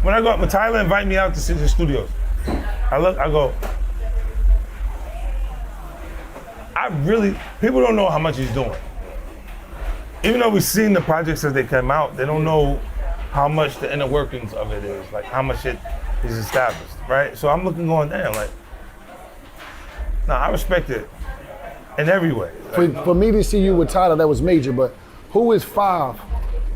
When I go, when Tyler invite me out to sit in the studios, I go, people don't know how much he's doing. Even though we've seen the projects as they come out, they don't know how much the inner workings of it is, like how much it is established, right? So I'm looking going, damn, like, nah, I respect it in every way. Like, for me to see you with Tyler, that was major, but who is 5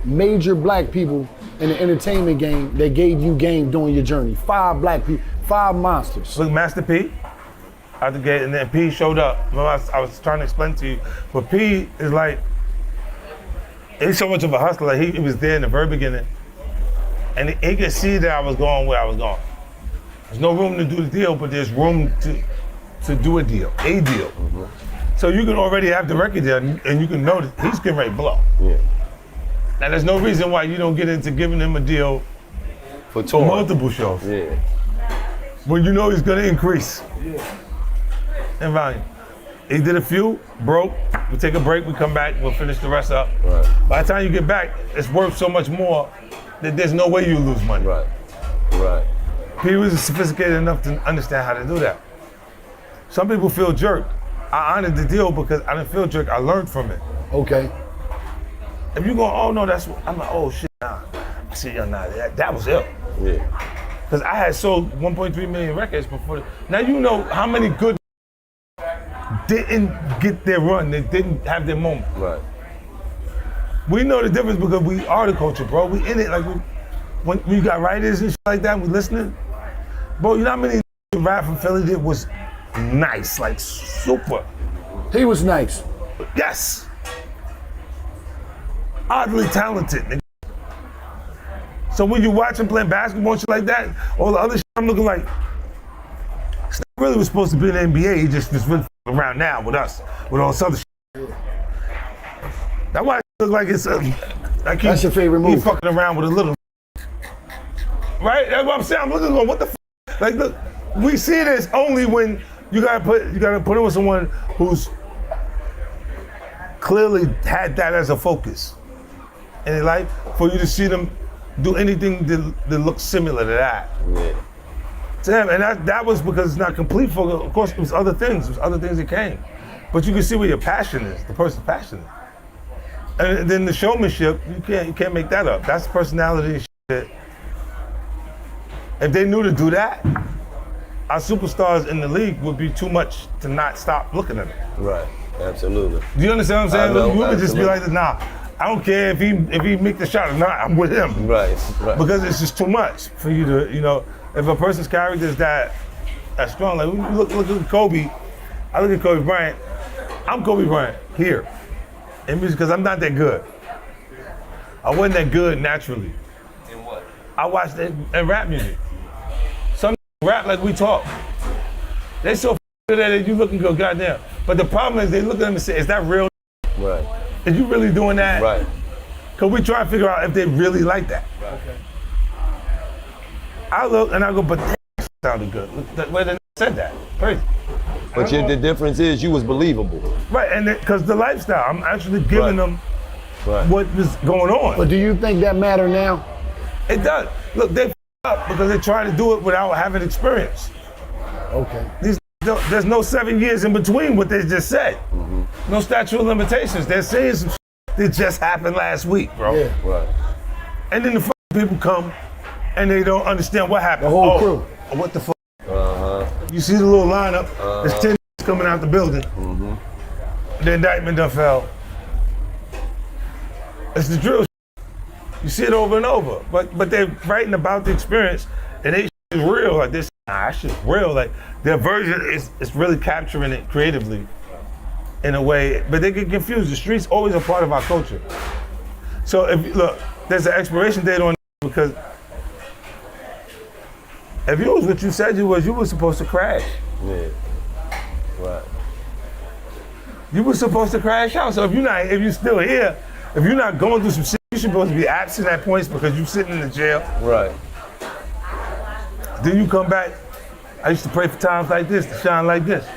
major black people in the entertainment game that gave you game during your journey? 5 black people, 5 monsters. Look, Master P out the gate, and then P showed up. Remember, I was trying to explain to you, but P is like, he's so much of a hustler. Like he was there in the very beginning, and he could see that I was going where I was going. There's no room to do the deal, but there's room to do a deal. Mm-hmm. So you can already have the record there, and you can know that he's getting ready to blow. Yeah. Now there's no reason why you don't get into giving him a deal for touring. Multiple shows. Yeah. When you know he's gonna increase in volume. He did a few, broke. We take a break, we come back, we'll finish the rest up. Right. By the time you get back, it's worth so much more that there's no way you lose money. Right. Right. He was sophisticated enough to understand how to do that. Some people feel jerked. I honored the deal because I didn't feel jerked, I learned from it. Okay. If you go, oh no, that's what, I'm like, oh shit, nah. I said, yo, nah, that was ill. Yeah. Because I had sold 1.3 million records before. Now you know how many good didn't get their run, they didn't have their moment. Right. We know the difference because we are the culture, bro. We in it, like when you got writers and shit like that, we listening. Bro, you know how many rap from Philly that was nice, like super. He was nice. Yes. Oddly talented, nigga. So when you watch him playing basketball and shit like that, all the other shit, I'm looking like, Steph really was supposed to be in the NBA, he just really around now with us, with all this other shit. That's why it look like it's like that's your favorite move. He fucking around with a little, right? That's what I'm saying. I'm looking going, what the f? Like, look, we see this only when you gotta put it with someone who's clearly had that as a focus in their life, for you to see them do anything that looks similar to that. Yeah. To him, and that was because it's not complete focus. Of course, it was other things. It was other things that came, but you can see where your passion is. The person's passion is. And then the showmanship, you can't make that up. That's personality and shit. If they knew to do that, our superstars in the league would be too much to not stop looking at them. Right. Absolutely. Do you understand what I'm saying? Know, you would absolutely. just be like, nah, I don't care if he make the shot or not. I'm with him. Right. Because it's just too much for you to, if a person's character is that strong, like look at Kobe. I look at Kobe Bryant. I'm Kobe Bryant here. In music, because I'm not that good. I wasn't that good naturally. In what? I watched it in rap music. Some rap like we talk. They so good at it, you look and go, goddamn. But the problem is they look at them and say, is that real? Right. Is you really doing that? Right. Because we try to figure out if they really like that. Right. Okay. I look and I go, but that sounded good. Look, the way they said that, crazy. But the difference is you was believable. Right, and because the lifestyle, I'm actually giving them what is going on. But do you think that matter now? It does. Look, they up because they try to do it without having experience. Okay. There's no 7 years in between what they just said. Mm-hmm. No statute of limitations. They're saying some shit that just happened last week, bro. Yeah. Right. And then the people come and they don't understand what happened. The whole crew. What the fuck? You see the little lineup, there's 10 coming out the building. Mm-hmm. The indictment done fell. It's the drill. You see it over and over. But they're writing about the experience and they is real. Like this, that shit's real. Like their version is really capturing it creatively in a way, but they get confused. The street's always a part of our culture. So if look, there's an expiration date on it because if you was what you said you were supposed to crash. Yeah. Right. You were supposed to crash out. So if you're still here, if you're not going through some shit, you're supposed to be absent at points because you're sitting in the jail. Right. Then you come back. I used to pray for times like this to shine like this.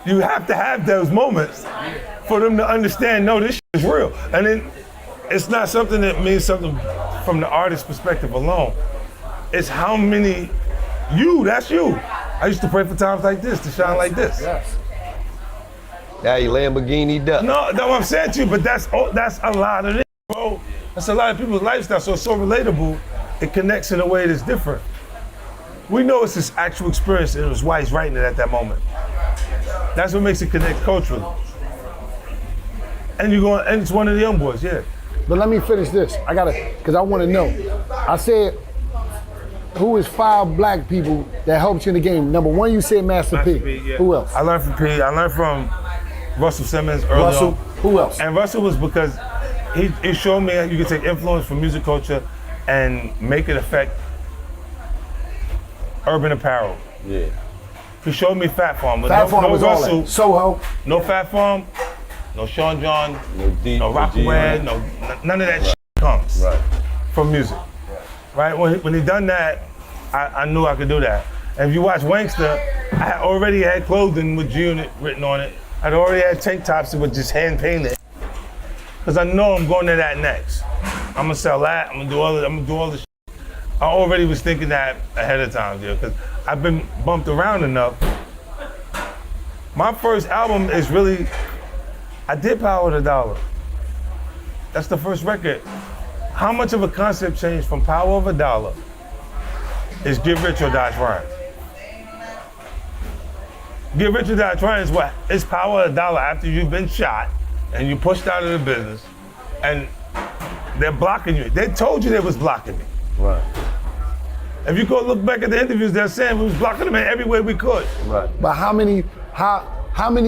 You have to have those moments for them to understand, no, this shit is real. And then it's not something that means something from the artist perspective alone. It's how many, that's you. I used to pray for times like this, to shine like this. Yes. Now you Lamborghini duck. No, that's what I'm saying to you, but that's a lot of it, bro. That's a lot of people's lifestyle, so it's so relatable. It connects in a way that's different. We know it's his actual experience, and it was why he's writing it at that moment. That's what makes it connect culturally. And and it's one of the young boys, yeah. But let me finish this. Because I want to know. I said, who is 5 black people that helped you in the game? Number 1, you said Master P. Yeah. Who else? I learned from P. I learned from Russell Simmons early Russell. on. Who else? And Russell was because he showed me you can take influence from music culture and make it affect urban apparel. Yeah. He showed me Fat Farm. Fat Farm was all Russell, that. Soho. no Fat Farm, no Sean John, no Rock Rockaway, none of that shit comes from music. Right? When he done that, I knew I could do that. And if you watch Wankster, I already had clothing with G-Unit written on it. I'd already had tank tops that were just hand painted. Because I know I'm going to that next. I'm gonna sell that, I'm gonna do all the shit. I already was thinking that ahead of time, because I've been bumped around enough. My first album is really, I did Power of the Dollar. That's the first record. How much of a concept change from Power of a Dollar is Get Rich or Die Trying? Get Rich or Die Trying is what? It's Power of a Dollar after you've been shot and you pushed out of the business and they're blocking you. They told you they was blocking me. Right. If you go look back at the interviews, they're saying we was blocking them in every way we could. Right. But how many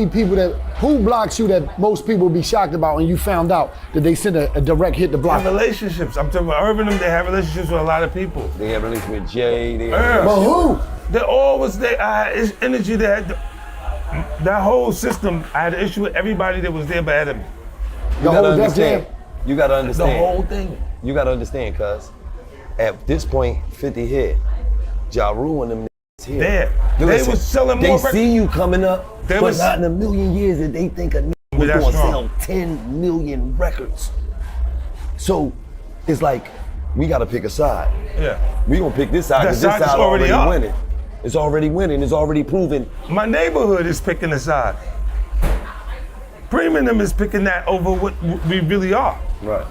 people who blocks you that most people would be shocked about when you found out that they sent a direct hit to block? Have relationships. I'm talking about Urban, they have relationships with a lot of people. They have relationships with Jay. But who? They always, I had this energy that whole system, I had an issue with everybody that was there ahead of me. You gotta understand. You gotta The understand. whole thing. You gotta understand, cuz at this point, 50 hit. Ja Rule and them niggas here. There. They was selling more They see you coming up, They but was- not in a million years that they think a nigga was that's gonna strong. sell 10 million records. So it's like, we gotta pick a side. Yeah. We gonna pick this side That because this side is side already already up. winning. It's already winning, it's already proven. My neighborhood is picking a side. Premium is picking that over what we really are. Right.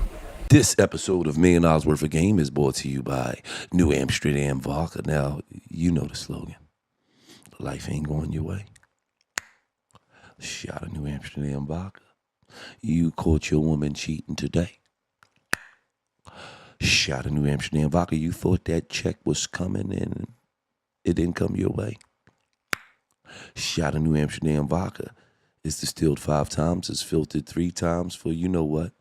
This episode of $1 Million Worth of Game is brought to you by New Amsterdam Vodka. Now, you know the slogan. Life ain't going your way. Shot of New Amsterdam Vodka. You caught your woman cheating today. Shot of New Amsterdam Vodka. You thought that check was coming and it didn't come your way. Shot of New Amsterdam Vodka. It's distilled 5 times. It's filtered 3 times for you know what?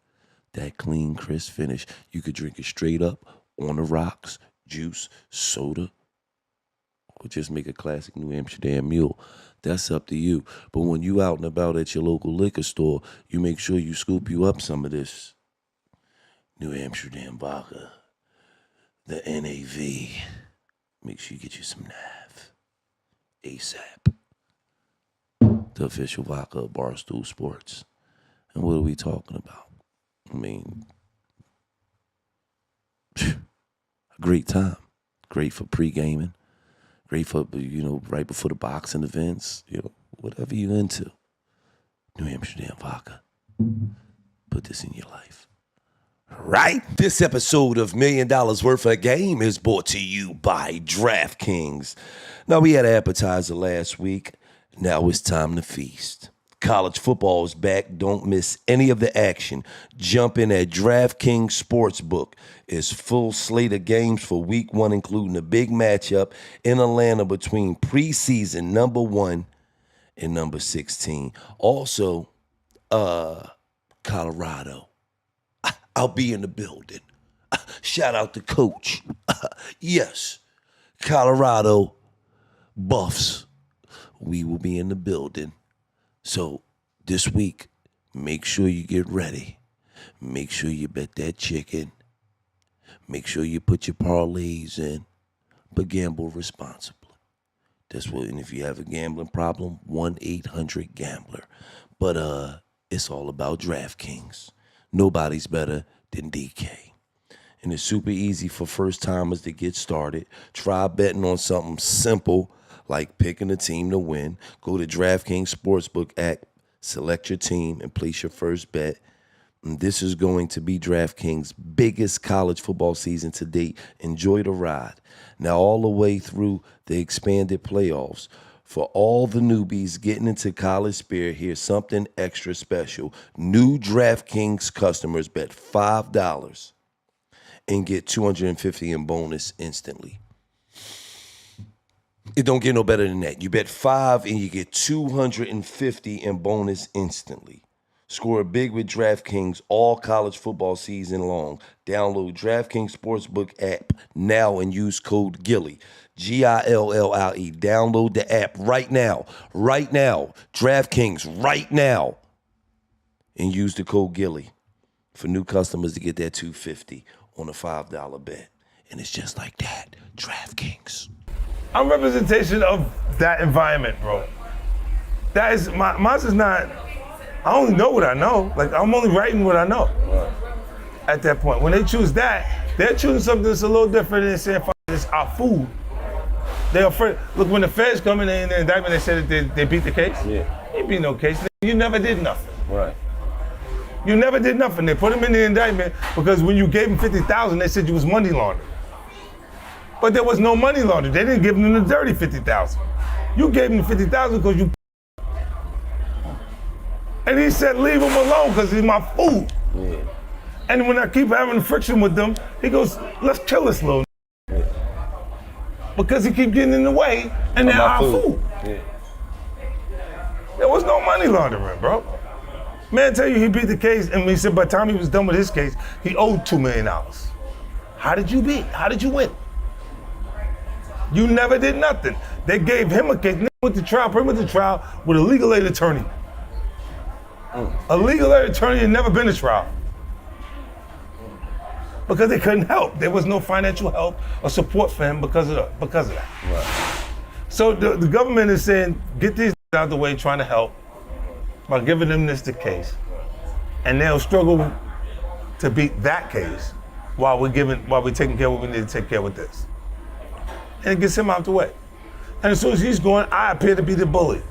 That clean, crisp finish. You could drink it straight up, on the rocks, juice, soda, or just make a classic New Amsterdam mule. That's up to you. But when you out and about at your local liquor store, you make sure you scoop you up some of this New Amsterdam vodka, the NAV. Make sure you get you some NAV ASAP. The official vodka of Barstool Sports. And what are we talking about? I mean, a great time. Great for pre-gaming. Great for, right before the boxing events. Whatever you're into. New Amsterdam vodka. Put this in your life. Right? This episode of $1 Million Worth of Game is brought to you by DraftKings. Now, we had an appetizer last week. Now it's time to feast. College football is back. Don't miss any of the action. Jump in at DraftKings Sportsbook. It's full slate of games for week 1, including a big matchup in Atlanta between preseason number 1 and number 16. Also, Colorado. I'll be in the building. Shout out to Coach. Yes, Colorado Buffs. We will be in the building. So this week, make sure you get ready. Make sure you bet that chicken. Make sure you put your parlays in, but gamble responsibly. That's what. And if you have a gambling problem, 1-800-GAMBLER. But it's all about DraftKings. Nobody's better than DK. and it's super easy for first timers to get started. Try betting on something simple like picking a team to win. Go to DraftKings Sportsbook app, select your team, and place your first bet. And this is going to be DraftKings' biggest college football season to date. Enjoy the ride. Now, all the way through the expanded playoffs, for all the newbies getting into college spirit, here's something extra special. New DraftKings customers bet $5 and get $250 in bonus instantly. It don't get no better than that. You bet $5 and you get $250 in bonus instantly. Score big with DraftKings all college football season long. Download DraftKings Sportsbook app now and use code GILLY. GILLIE. Download the app right now. Right now. DraftKings right now. And use the code GILLY for new customers to get that $250 on a $5 bet. And it's just like that. DraftKings. I'm representation of that environment, bro. That is, mine's is not, I only know what I know. Like, I'm only writing what I know at that point. When they choose that, they're choosing something that's a little different than saying, fuck, it's our food. They're afraid. Look, when the feds come in the indictment, they said that they beat the case. Yeah. You beat no case. You never did nothing. Right. You never did nothing. They put him in the indictment because when you gave him $50,000, they said you was money laundering. But there was no money laundering. They didn't give him the dirty $50,000. You gave him the $50,000 because you. And he said, leave him alone because he's my food. Yeah. And when I keep having friction with them, he goes, let's kill this little. Yeah. Because he keep getting in the way, and they're our food. Yeah. There was no money laundering, bro. Man, tell you he beat the case, and he said by the time he was done with his case, he owed $2 million. How did you beat? How did you win? You never did nothing. They gave him a case. Went to trial, put him to trial with a legal aid attorney. A legal aid attorney had never been to trial. Because they couldn't help. There was no financial help or support for him because of that. Right. So the government is saying, get these out of the way, trying to help by giving them this the case. And they'll struggle to beat that case while we're taking care of what we need to take care of with this. And it gets him out the way. And as soon as he's going, I appear to be the bully.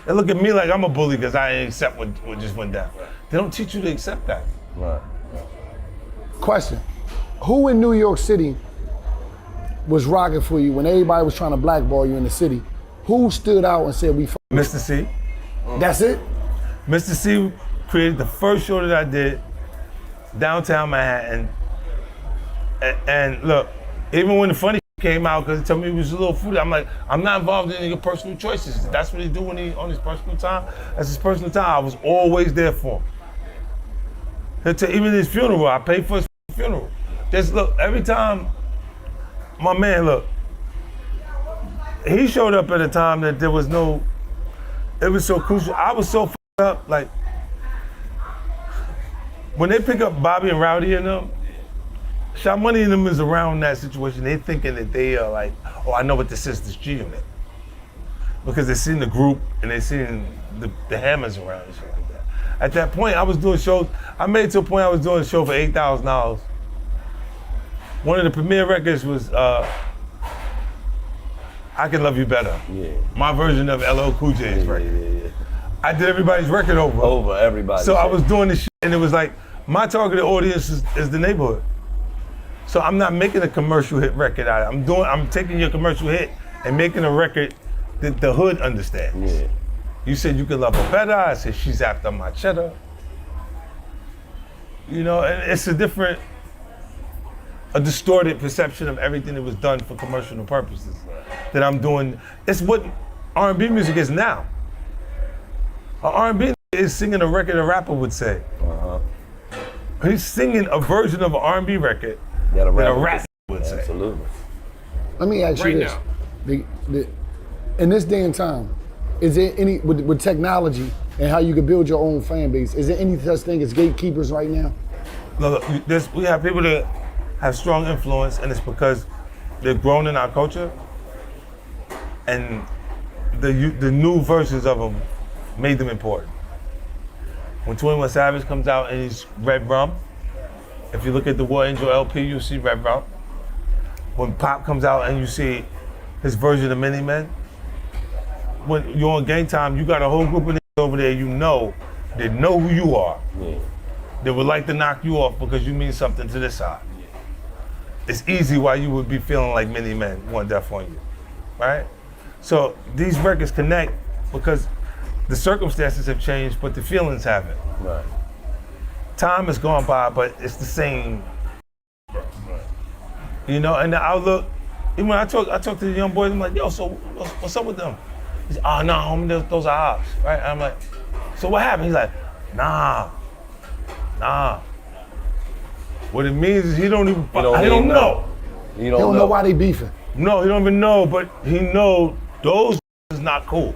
They look at me like I'm a bully because I didn't accept what just went down. They don't teach you to accept that. Right. Question. Who in New York City was rocking for you when everybody was trying to blackball you in the city? Who stood out and said, we f***? Mr. C. That's it? Mr. C created the first show that I did downtown Manhattan. And look, even when the funny came out, because he told me he was a little foodie, I'm like, I'm not involved in your personal choices. That's what he do when he on his personal time. That's his personal time. I was always there for him. Even his funeral, I paid for his funeral. Just look, every time, my man, look, he showed up at a time that there was no, it was so crucial. I was so f***ed up, like, when they pick up Bobby and Rowdy and them, Shot Money and them is around that situation. They thinking that they are like, oh, I know what this is, this G Unit. Because they seen the group and they seen the hammers around and shit like that. At that point, I was doing shows. I made it to a point I was doing a show for $8,000. One of the premiere records was I Can Love You Better. Yeah. My version of LL Cool J's record. Yeah. I did everybody's record over. Over everybody. So I was doing this shit and it was like, my targeted audience is the neighborhood. So I'm not making a commercial hit record out of it. I'm taking your commercial hit and making a record that the hood understands. Yeah. You said you could love her better. I said she's after my cheddar. You know, and it's a distorted perception of everything that was done for commercial purposes that I'm doing. It's what R&B music is now. R&B is singing a record a rapper would say. Uh-huh. He's singing a version of an R&B record that a rapper would say. Absolutely. Let me ask you this. In this day and time, is there any, with technology and how you can build your own fan base, is there any such thing as gatekeepers right now? Look, we have people that have strong influence, and it's because they've grown in our culture, and the new versions of them made them important. When 21 Savage comes out and he's Red Rum, If you look at the War Angel LP, you see Red Route. When Pop comes out and you see his version of Mini Men, when you're on Gang Time, you got a whole group of niggas over there you know that know who you are. Yeah. They would like to knock you off because you mean something to this side. It's easy why you would be feeling like Many Men want death on you, right? So these records connect because the circumstances have changed, but the feelings haven't. Right. Time has gone by, but it's the same. You know, and the outlook, even when I talk to the young boys, I'm like, yo, so what's up with them? He's like, oh, no, homie, those are ops, right? And I'm like, so what happened? He's like, nah. What it means is he don't even, he don't know. He He don't know why they beefing. No, he don't even know, but he know those is not cool.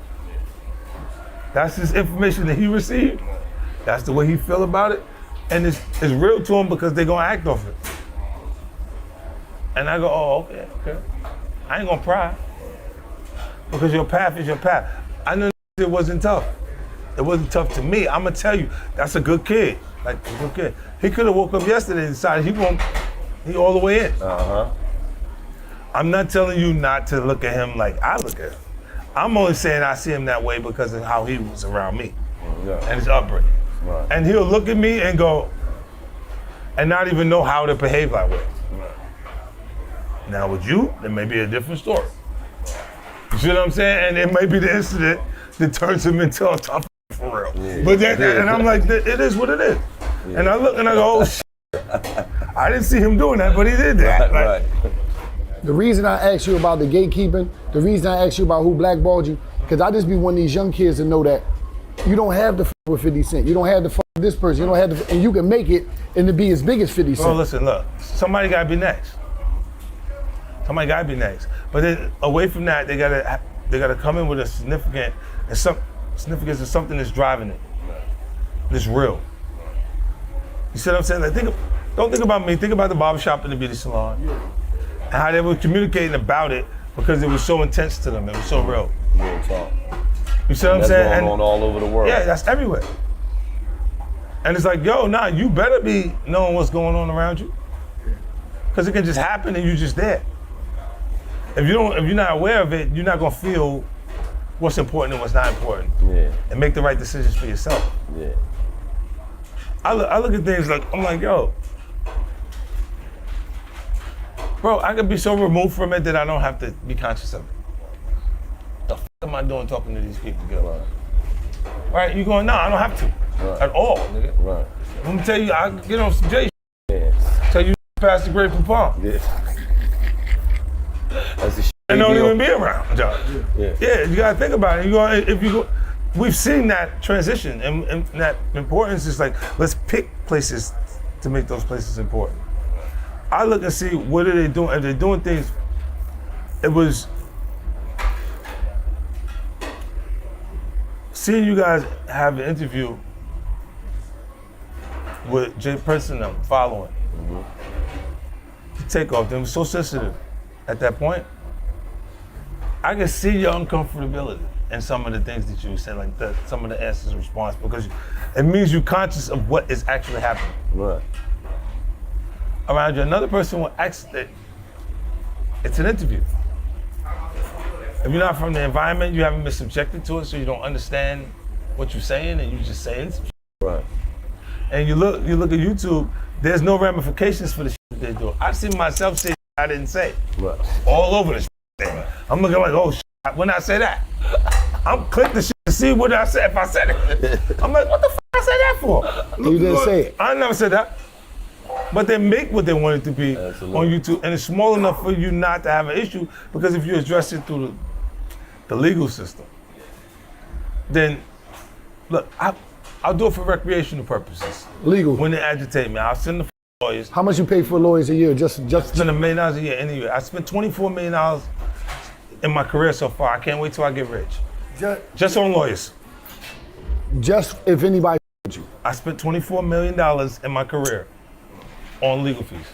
That's his information that he received. That's the way he feel about it. And it's real to him because they gonna act off it. And I go, oh, okay. I ain't gonna pry. Because your path is your path. I know it wasn't tough. It wasn't tough to me. I'm gonna tell you, that's a good kid. Like a good kid. He could have woke up yesterday and decided he all the way in. Uh-huh. I'm not telling you not to look at him like I look at him. I'm only saying I see him that way because of how he was around me and his upbringing. Right. And he'll look at me and go, and not even know how to behave that way. Right. Now with you, there may be a different story. You see what I'm saying? And it may be the incident that turns him into a tough for real. Yeah. But and I'm like, it is what it is. Yeah. And I look and I go, oh shit. I didn't see him doing that, but he did that. Right. The reason I asked you about the gatekeeping, the reason I asked you about who blackballed you, because I just be one of these young kids to know that you don't have to f with 50 Cent. You don't have to f with this person. You don't have to, and you can make it and to be as big as 50 Cent. Well, listen, look, somebody gotta be next. Somebody gotta be next. But then away from that, they gotta come in with a significance of something that's driving it. That's real. You see what I'm saying? Like, don't think about me, think about the barbershop and the beauty salon. And how they were communicating about it because it was so intense to them, it was so real. Real talk. You see what I'm saying? That's going on all over the world. Yeah, that's everywhere. And it's like, yo, nah, you better be knowing what's going on around you. Because it can just happen and you're just there. If you're not aware of it, you're not gonna feel what's important and what's not important. Yeah. And make the right decisions for yourself. Yeah. I look at things like, I'm like, yo, bro, I could be so removed from it that I don't have to be conscious of it. The f am I doing talking to these people? Right? You going, nah, I don't have to. At all, nigga. Right. I'm gonna tell you, I get on some J Yeah. tell you pass the Great Poupon. Yeah. That's the shit. And don't even be around, John. Yeah, you gotta think about it. We've seen that transition and that importance is like, let's pick places to make those places important. I look and see what are they doing. If they're doing things, it was seeing you guys have an interview with Jay Prince and them following. The takeoff, them was so sensitive at that point. I can see your uncomfortability in some of the things that you were saying, like some of the answers and response, because it means you're conscious of what is actually happening. Right. Around you. Another person will ask that it's an interview. If you're not from the environment, you haven't been subjected to it, so you don't understand what you're saying, and you just saying some shit. Right. And you look at YouTube, there's no ramifications for the shit that they do. I've seen myself say I didn't say. Right. All over the thing. I'm looking like, oh shit, when I say that. I'm clicking the shit to see what I said if I said it. I'm like, what the fuck I say that for? You didn't say it. I never said that. But they make what they want it to be Absolutely. on YouTube, and it's small enough for you not to have an issue, because if you address it through the legal system, then look, I'll do it for recreational purposes. Legal. When they agitate me, I'll send the lawyers. How much you pay for lawyers a year? Just Spend $1 million a year anyway. I spent $24 million in my career so far. I can't wait till I get rich. Just on lawyers. just if anybody you. I spent $24 million in my career on legal fees.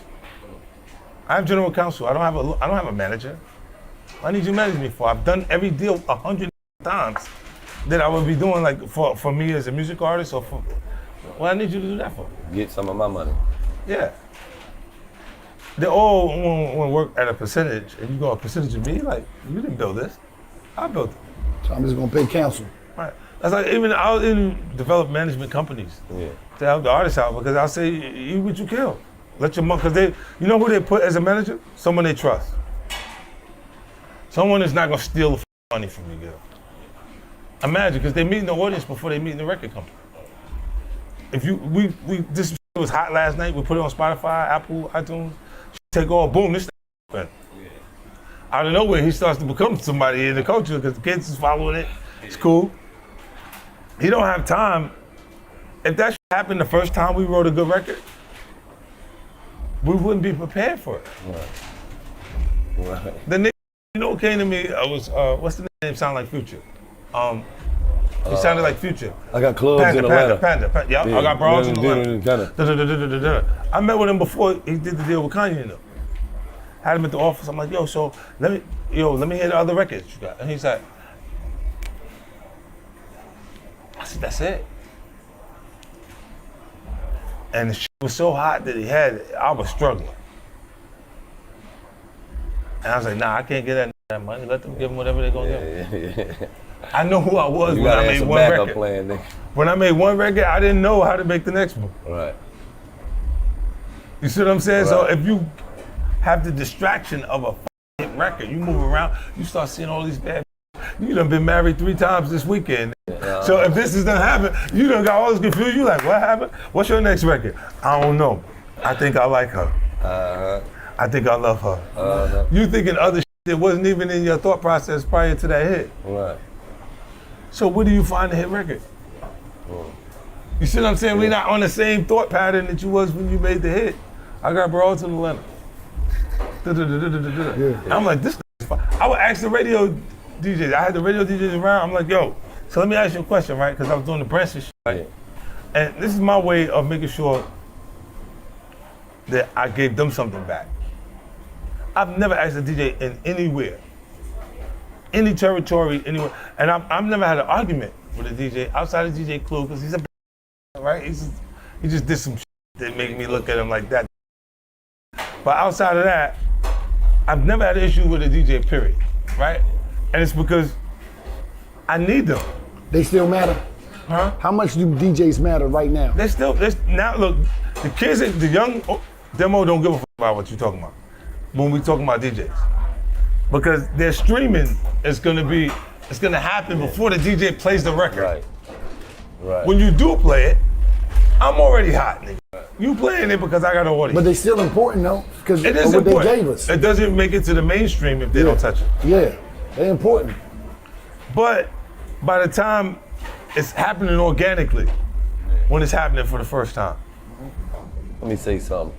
I have general counsel. I don't have a manager. What I need you to manage me for? I've done every deal 100 times that I would be doing, like for me as a music artist, or for what I need you to do that for. Get some of my money. Yeah. they all want to work at a percentage, and you go a percentage of me. Like, you didn't build this. I built it. So I'm just gonna pay counsel. Right. That's like I'll even develop management companies to help the artists out because I'll say, eat what you kill. Let your money, because you know who they put as a manager? Someone they trust. Someone that's not gonna steal the money from you, girl. Imagine, because they meet in the audience before they meet in the record company. If this was hot last night, we put it on Spotify, Apple, iTunes, take off, boom, this thing. Out of nowhere, he starts to become somebody in the culture because the kids is following it. It's cool. He don't have time. If that happened the first time we wrote a good record, we wouldn't be prepared for it. Right. The nigga, what came to me, was, what's the name sound like Future? He sounded like Future. I got clubs in Atlanta. Panda. Yeah, I got broads in Atlanta. I met with him before he did the deal with Kanye and them. Had him at the office. I'm like, yo, so let me hear the other records you got. And he's like, I said, that's it. And the shit was so hot that I was struggling. And I was like, nah, I can't get that money. Let them give them whatever they're gonna give. I know who I was when I made one record. Plan, when I made one record, I didn't know how to make the next one. Right. You see what I'm saying? Right. So if you have the distraction of a hit record, you move around, you start seeing all these bad. You done been married 3 times this weekend. So if this is done happen, you done got all this confused. You like, what happened? What's your next record? I don't know. I think I like her. I think I love her. You thinking other shit that wasn't even in your thought process prior to that hit. Right. So where do you find a hit record? You see what I'm saying? We're not on the same thought pattern that you was when you made the hit. I got broads in Atlanta. I'm like, this is fine. I would ask the radio DJs. I had the radio DJs around. I'm like, yo, so let me ask you a question, right? Because I was doing the Branson shit, right? And this is my way of making sure that I gave them something back. I've never asked a DJ in anywhere, any territory, anywhere, and I've never had an argument with a DJ outside of DJ Clue because he's a right. He just did some shit that made me look at him like that. But outside of that, I've never had an issue with a DJ. Period, right? And it's because I need them. They still matter. Huh? How much do DJs matter right now? Now look, the kids, the young demo don't give a fuck about what you're talking about when we talking about DJs. Because their streaming is gonna happen before the DJ plays the record. Right. When you do play it, I'm already hot, nigga. You playing it because I got an audience. But they still important though, because it of is what important. they gave us. It doesn't make it to the mainstream if they don't touch it. Yeah, they're important. But by the time it's happening organically, when it's happening for the first time. Let me say something.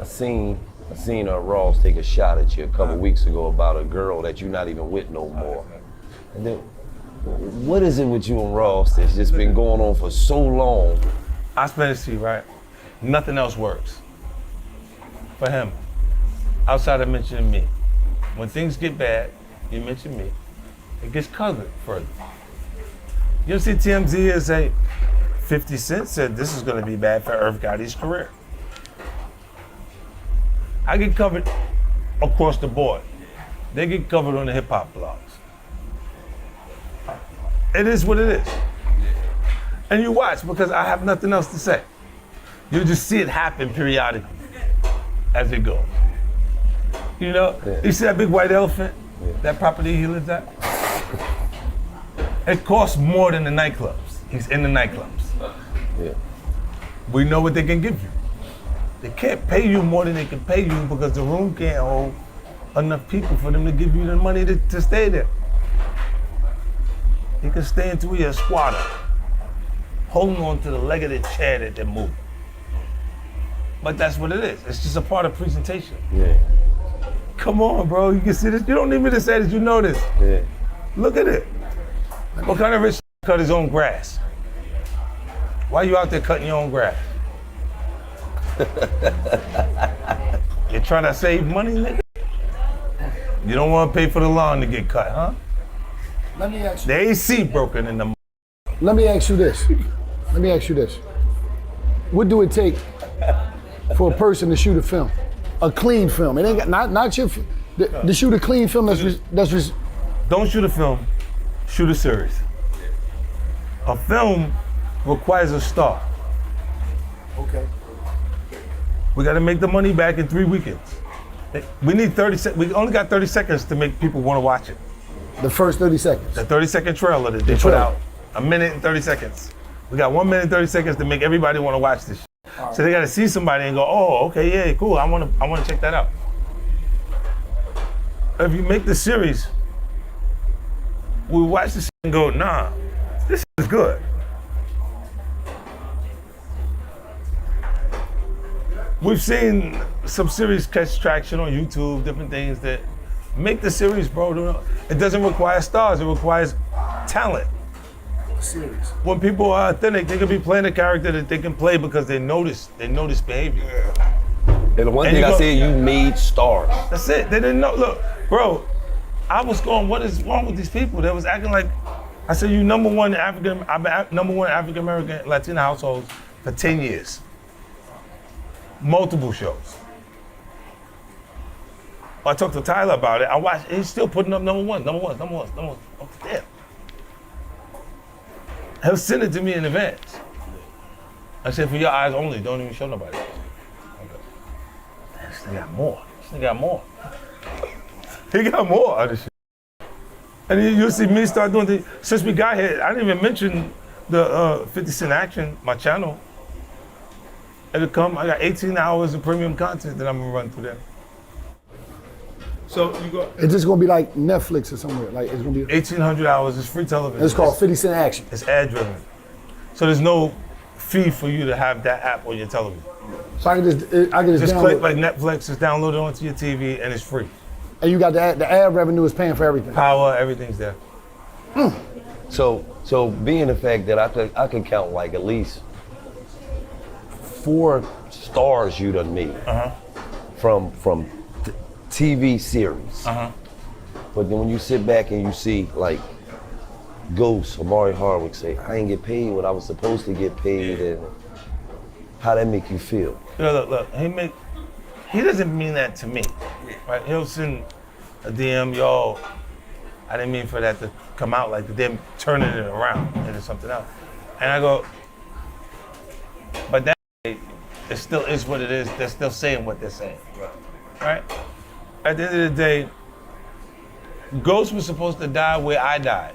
I seen Ross take a shot at you a couple weeks ago about a girl that you're not even with no more. And then, what is it with you and Ross that's just been going on for so long? I spend it to you, right? Nothing else works for him outside of mentioning me. When things get bad, you mention me. It gets covered further. You see TMZ is say 50 Cent said this is going to be bad for Irv Gotti's career. I get covered across the board. They get covered on the hip hop blogs. It is what it is. And you watch because I have nothing else to say. You just see it happen periodically as it goes. You know, you see that big white elephant, that property he lives at? It costs more than the nightclubs. He's in the nightclubs. We know what they can give you. They can't pay you more than they can pay you because the room can't hold enough people for them to give you the money to stay there. You can stay until you're a squatter, holding on to the leg of the chair that they're moving. But that's what it is. It's just a part of presentation. Come on, bro. You can see this. You don't need me to say this. You know this. Look at it. What kind of rich cut his own grass? Why you out there cutting your own grass? You're trying to save money, nigga? You don't want to pay for the lawn to get cut, huh? Let me ask you. The AC broken in the. Let me ask you this. What do it take for a person to shoot a film? a clean film. It ain't got, not your, to shoot a clean film that's Don't shoot a film, shoot a series. A film requires a star. okay. We got to make the money back in 3 weekends. We need 30 seconds. We only got 30 seconds to make people want to watch it. The first 30 seconds. The 30-second trailer that they put trailer. out. A minute and 30 seconds. We got 1 minute and 30 seconds to make everybody want to watch this shit. So they got to see somebody and go, oh, okay, yeah, cool. I want to check that out. If you make the series, we watch this and go, nah, this is good. We've seen some series catch traction on YouTube, different things that make the series, bro. It doesn't require stars, it requires talent. Series. When people are authentic, they can be playing a character that they can play because they notice behavior. And the one And thing you I go- said, you made stars. That's it. They didn't know. Look, bro, I was going, what is wrong with these people? They was acting like, I said, I've been number one African American Latina households for 10 years. Multiple shows. I talked to Tyler about it. I watched, he's still putting up number one. Damn. He'll send it to me in advance. I said, for your eyes only, don't even show nobody. Okay. This nigga got more. He got more of this shit. And you'll see me start doing things. Since we got here, I didn't even mention the 50 Cent Action, my channel. It'll come, I got 18 hours of premium content that I'm gonna run through there. So you go. It's just gonna be like Netflix or somewhere. Like it's gonna be. 1,800 hours, it's free television. It's called 50 Cent Action. It's ad driven. So there's no fee for you to have that app on your television. So I can just Just click download. like Netflix, it's downloaded onto your TV and it's free. And you got the ad revenue is paying for everything. Power, everything's there. So being the fact that I could count like at least 4 stars you done made from TV series. But then when you sit back and you see like Ghost, Amari Hardwick say, I ain't get paid what I was supposed to get paid, and how that make you feel? Look, he doesn't mean that to me, right? He'll send a DM, yo, I didn't mean for that to come out like them turning it around into something else. And I go, but that, it still is what it is. They're still saying what they're saying, right? At the end of the day, Ghost was supposed to die where I died.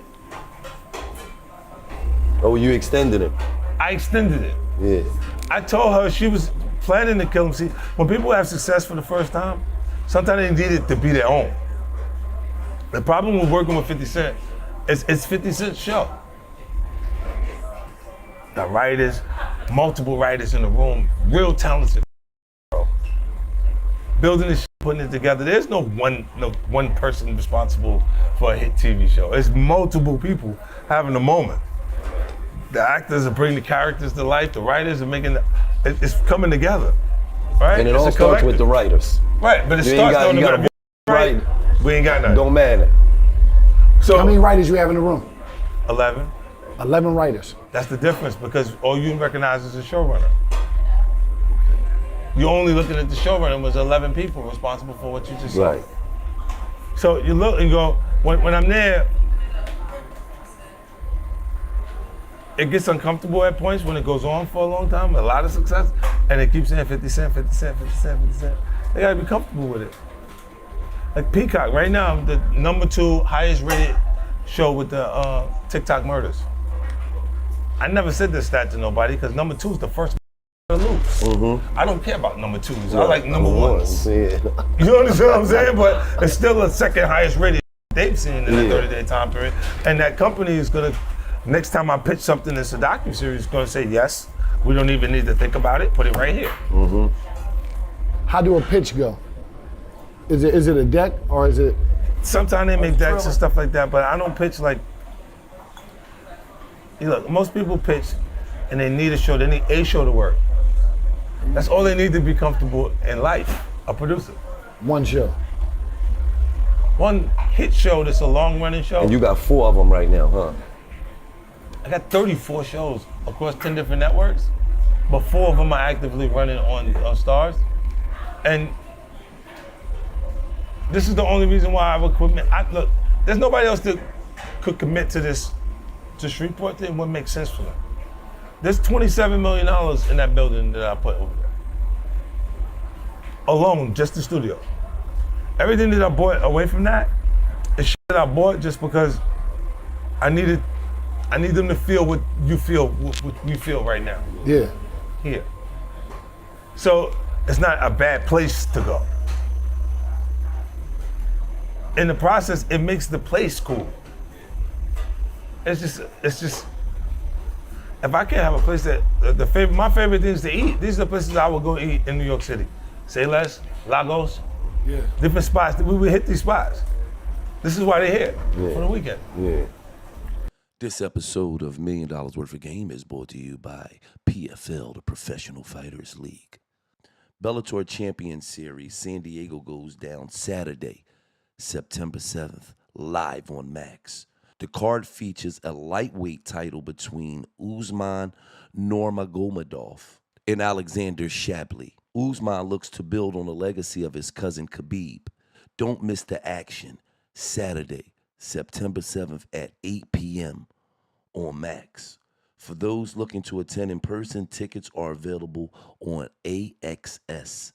Oh, you extended it. I extended it. Yeah. I told her she was planning to kill him. See, when people have success for the first time, sometimes they need it to be their own. The problem with working with 50 Cent is it's 50 Cent's show. The writers, multiple writers in the room, real talented, bro. Building this, putting it together. There's no one person responsible for a hit TV show. It's multiple people having a moment. The actors are bringing the characters to life. The writers are making it's coming together, right? And it It's all a starts with collective. the writers. Right, but it You starts ain't on the got right. We ain't got nothing. Don't matter. So How many writers you have in the room? 11. 11 writers. That's the difference because all you recognize is a showrunner. You're only looking at the showrunner was 11 people responsible for what you just said. Right. So you look and go, when I'm there, it gets uncomfortable at points when it goes on for a long time, a lot of success, and it keeps saying 50 Cent, 50 Cent, 50 Cent, 50 Cent. They gotta be comfortable with it. Like Peacock, right now, the #2 highest rated show with the TikTok murders. I never said this stat to nobody because #2 is the first to lose. I don't care about #2s. I like number ones. Yeah. You understand what I'm saying? But it's still a second highest rated they've seen in a Yeah. 30-day time period. And that company is gonna, next time I pitch something that's a docuseries, gonna say, yes, we don't even need to think about it, put it right here. How do a pitch go? Is it a deck or is it? Sometimes they make decks and stuff like that, but I don't pitch like, look, most people pitch and they need a show, they need a show to work. That's all they need to be comfortable in life, a producer. One show. One hit show that's a long running show. And you got 4 of them right now, huh? I got 34 shows across 10 different networks, but 4 of them are actively running on Stars. And This is the only reason why I would commit. Look, there's nobody else that could commit to this Shreveport thing. What makes sense for them? There's $27 million in that building that I put over there. Alone, just the studio. Everything that I bought away from that is shit that I bought just because I need them to feel what you feel, what we feel right now. Yeah. Here. So it's not a bad place to go. In the process, it makes the place cool. It's just, if I can't have a place that, my favorite things to eat, these are the places I would go eat in New York City. Say Less, Lagos, different spots. We would hit these spots. This is why they're here for the weekend. Yeah. This episode of $1 Million Worth of Game is brought to you by PFL, the Professional Fighters League. Bellator Champion Series, San Diego goes down Saturday, September 7th, live on Max. The card features a lightweight title between Usman Nurmagomedov and Alexander Shabliy. Usman looks to build on the legacy of his cousin Khabib. Don't miss the action. Saturday, September 7th at 8 p.m. on Max. For those looking to attend in person, tickets are available on AXS.com.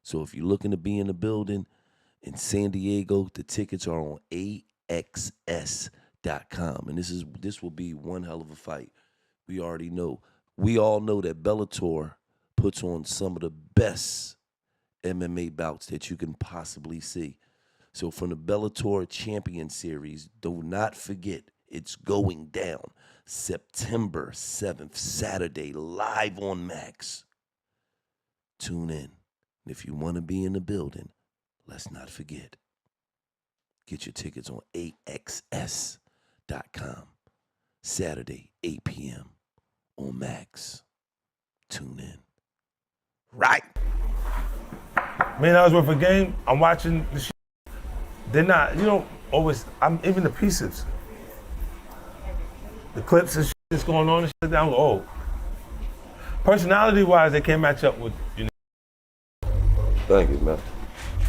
So if you're looking to be in the building in San Diego, the tickets are on AXS.com. And this will be one hell of a fight. We all know that Bellator puts on some of the best MMA bouts that you can possibly see. So from the Bellator Champion Series, do not forget, it's going down September 7th, Saturday, live on Max. Tune in. And if you want to be in the building, let's not forget, get your tickets on AXS.com. Saturday, 8 p.m. on Max. Tune in. Right. $1 million worth of game, I'm watching the shit. They're not, always, even the pieces. The clips and shit that's going on and shit, I'm like, oh. Personality-wise, they can't match up with, Thank you, man.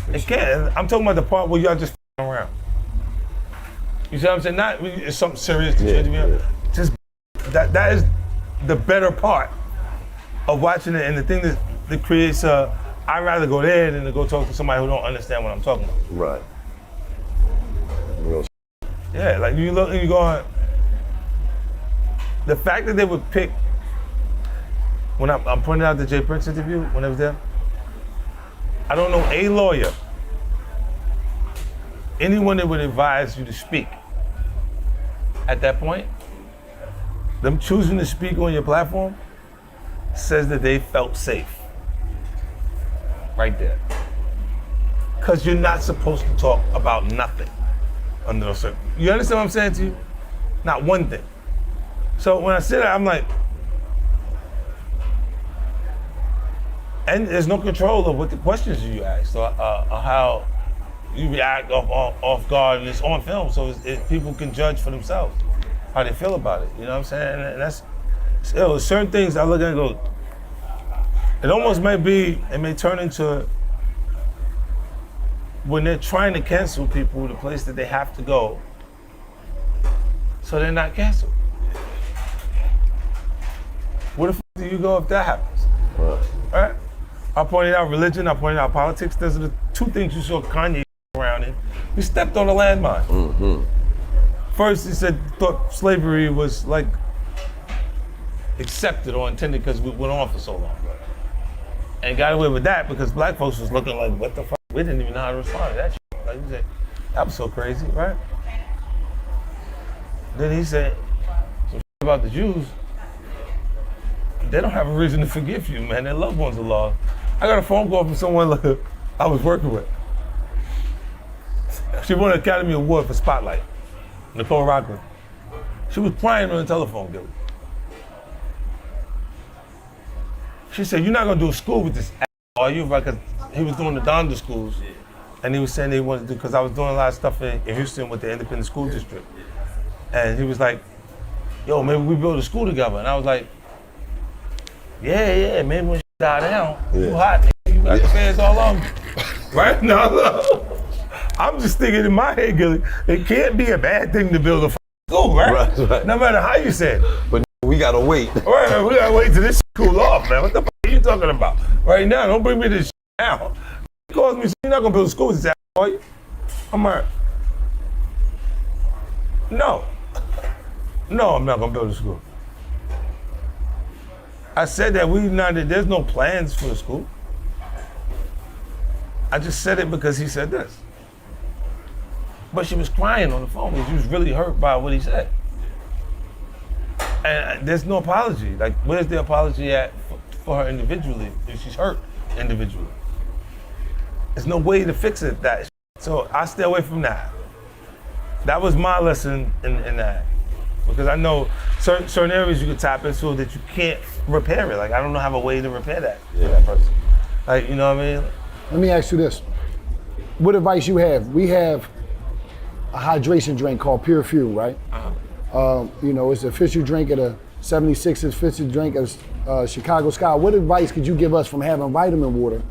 They can't. I'm talking about the part where y'all just f***ing around. You see what I'm saying? Not really, it's something serious. Just that is the better part of watching it, and the thing that creates I'd rather go there than to go talk to somebody who don't understand what I'm talking about. Right. Real Yeah, like you look and you go, the fact that they would pick, when I'm pointing out the Jay Prince interview, when I was there, I don't know a lawyer, anyone that would advise you to speak at that point, them choosing to speak on your platform says that they felt safe. Right there. Because you're not supposed to talk about nothing under those circumstances. You understand what I'm saying to you? Not one thing. So when I say that, I'm like, and there's no control of what the questions you ask or how you react off guard, and it's on film, so people can judge for themselves how they feel about it. You know what I'm saying? And that's certain things I look at and go, it almost may turn into, when they're trying to cancel people, the place that they have to go so they're not canceled. Where the f do you go if that happens? Right? I pointed out religion, I pointed out politics. Those are the two things you saw Kanye around in. He stepped on a landmine. Mm-hmm. First, he thought slavery was like accepted or intended because we went on for so long. And got away with that because black folks was looking like, what the fuck? We didn't even know how to respond to that shit. Like you said, that was so crazy, right? Then he said some shit about the Jews. They don't have a reason to forgive you, man. Their loved ones are lost. I got a phone call from someone I was working with. She won an Academy Award for Spotlight, Nicole Rockland. She was crying on the telephone, Gilly. She said, you're not gonna do a school with this are you? Because he was doing the Donda schools, and he was saying he wanted to do, because I was doing a lot of stuff in Houston with the independent school district. And he was like, yo, maybe we build a school together. And I was like, yeah, maybe when die down, you hot, nigga. You got the fans all on you. Right? No, look. I'm just thinking in my head, Gilly, it can't be a bad thing to build a school, right? Right. No matter how you say it. But we gotta wait. Right, we gotta wait till this cool off, man. What the fuck are you talking about? Right now, don't bring me this now. He calls me, you're not gonna build a school this are you? I'm like, no. No, I'm not gonna build a school. I said that there's no plans for the school. I just said it because he said this. But she was crying on the phone because she was really hurt by what he said. And there's no apology. Like, where's the apology at for her individually if she's hurt individually? There's no way to fix it. So I stay away from that. That was my lesson in that. Because I know certain areas you can tap into that you can't repair it. Like, I don't know have a way to repair that for that person. Like, you know what I mean? Let me ask you this. What advice you have? We have a hydration drink called Pure Fuel, right? It's the official drink of the 76ers, official drink of Chicago Sky. What advice could you give us from having vitamin water?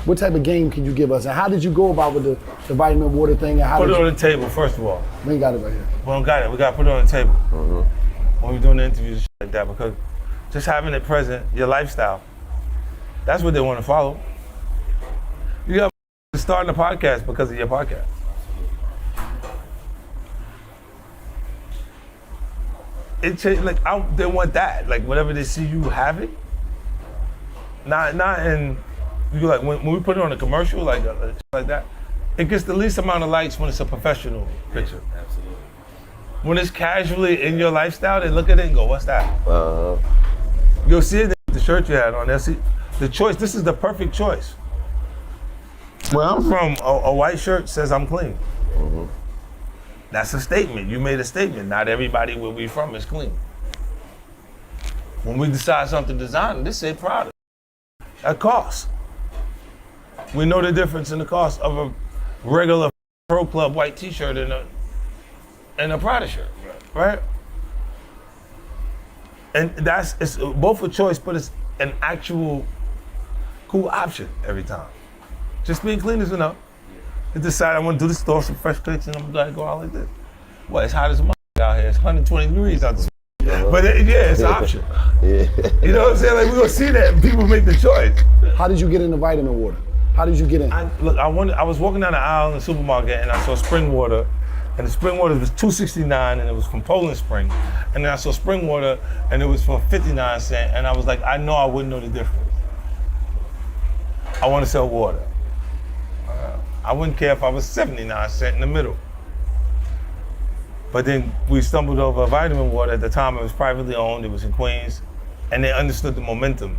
What type of game can you give us? And how did you go about with the vitamin water thing? And how put it on the table, first of all. We ain't got it right here. We don't got it. We got to put it on the table when we're doing the interviews and shit like that, because just having it present, your lifestyle, that's what they want to follow. You got starting a podcast because of your podcast. They want that. Like, whatever they see you having. Not in, you like, when we put it on a commercial, like that, it gets the least amount of likes when it's a professional picture. Absolutely. When it's casually in your lifestyle, they look at it and go, what's that? You'll see it in the shirt you had on. They'll see the choice. This is the perfect choice. Where I'm from, a white shirt says I'm clean. That's a statement. You made a statement. Not everybody where we from is clean. When we decide something designer, this say product. That costs. We know the difference in the cost of a regular Pro Club white t-shirt and a Prada shirt, right? And it's both a choice, but it's an actual cool option every time. Just being clean is enough. You decide I want to do the store, some fresh clicks, and I'm gonna go out like this. Well, it's hot as a mother out here. It's 120 degrees out this. But it's an option. You know what I'm saying? Like, we're gonna see that and people make the choice. How did you get into vitamin water? How did you get in? I was walking down the aisle in the supermarket and I saw spring water, and the spring water was $2.69 and it was from Poland Spring. And then I saw spring water and it was for 59 cents, and I was like, I know I wouldn't know the difference. I want to sell water. I wouldn't care if I was 79 cents in the middle. But then we stumbled over vitamin water. At the time, it was privately owned. It was in Queens, and they understood the momentum.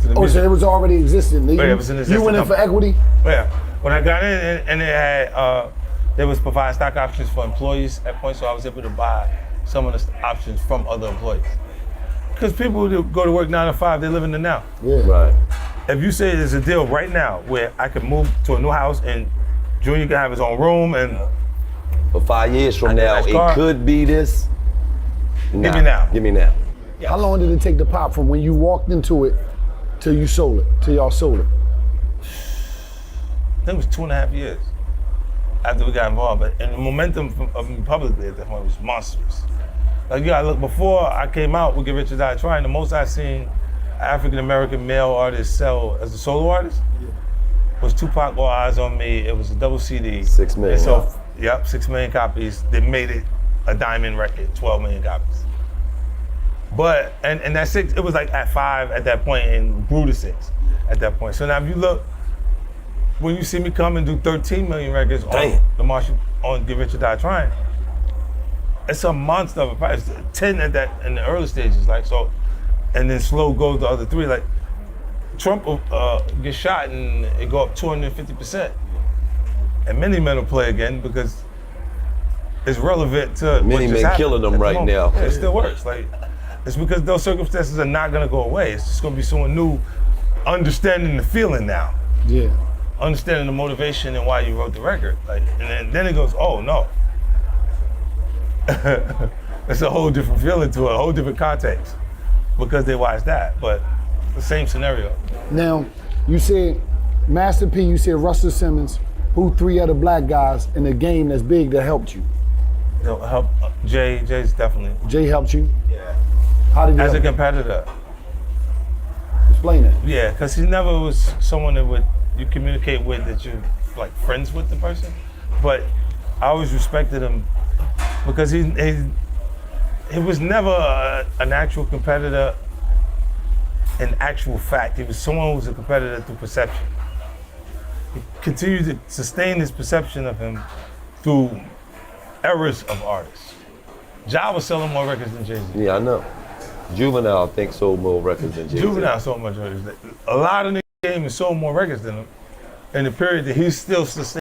So it was already existing. It was an existing You went in for equity? Yeah. When I got in, and they was providing stock options for employees at points, so I was able to buy some of the options from other employees. Because people who go to work 9 to 5, they live in the now. Yeah. Right. If you say there's a deal right now where I could move to a new house and Junior can have his own room and But 5 years from now, nice it car. could be this. Give me now. Give me now. How long did it take to pop from when you walked into it till you sold it, till y'all sold it? I think it was 2.5 years after we got involved. And the momentum of me publicly at that point was monstrous. Like, you gotta look, before I came out with Get Rich or Die Trying, the most I've seen African-American male artists sell as a solo artist was Tupac, All Eyes on Me. It was a double CD. 6 million. And so, 6 million copies. They made it a diamond record, 12 million copies. But, and that 6, it was like at 5 at that point and grew to 6 at that point. So now if you look, when you see me come and do 13 million records on the Marshall, on Get Rich or Die Trying, it's a monster of a price. 10 at that, in the early stages, like, so, and then slow goes the other 3. Like, Trump will get shot and it go up 250%. And many men will play again because it's relevant to Many men killing them right now. Yeah, it still works. Like, it's because those circumstances are not gonna go away. It's just gonna be someone new understanding the feeling now. Yeah. Understanding the motivation and why you wrote the record. Like, and then it goes, oh no. It's a whole different feeling to it, a whole different context because they watched that, but the same scenario. Now, you said Master P, you said Russell Simmons. Who 3 other black guys in the game that's big that helped you? They'll help Jay. Jay's definitely. Jay helped you? Yeah. How did he As a help you? competitor. Explain it. Yeah, because he never was someone that you communicate with that you're like friends with the person. But I always respected him because he was never an actual competitor in actual fact. He was someone who was a competitor through perception. He continued to sustain this perception of him through errors of artists. Ja was selling more records than Jay-Z. Yeah, I know. Juvenile, I think, sold more records than Jay-Z. Juvenile sold much records. A lot of niggas came and sold more records than him in the period that he's still sustained.